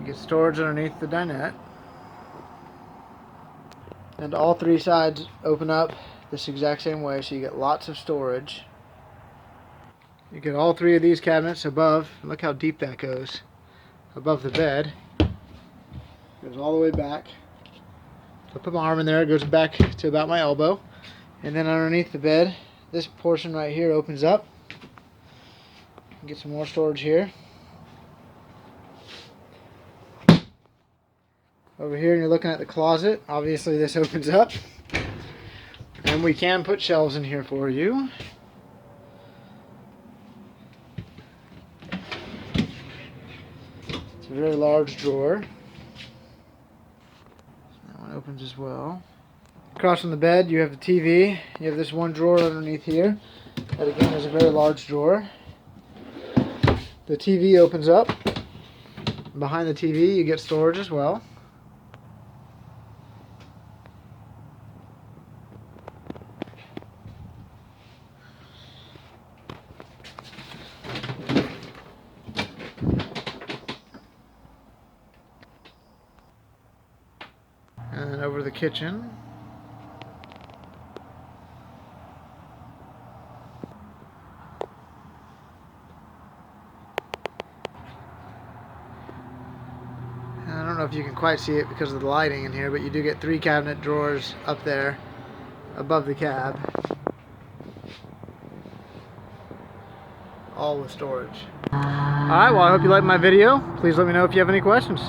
You get storage underneath the dinette. And all three sides open up this exact same way, so you get lots of storage. You get all three of these cabinets above. Look how deep that goes. Above the bed. Goes all the way back. I put my arm in there, it goes back to about my elbow. And then underneath the bed, this portion right here opens up. Get some more storage here. Over here, you're looking at the closet. Obviously, this opens up. And we can put shelves in here for you. It's a very large drawer. That one opens as well. Across from the bed, you have the TV. You have this one drawer underneath here. That again is a very large drawer. The TV opens up. Behind the TV, you get storage as well. And then over the kitchen. I don't know if you can quite see it because of the lighting in here, but you do get 3 cabinet drawers up there above the cab. All with storage. Alright, well I hope you liked my video. Please let me know if you have any questions.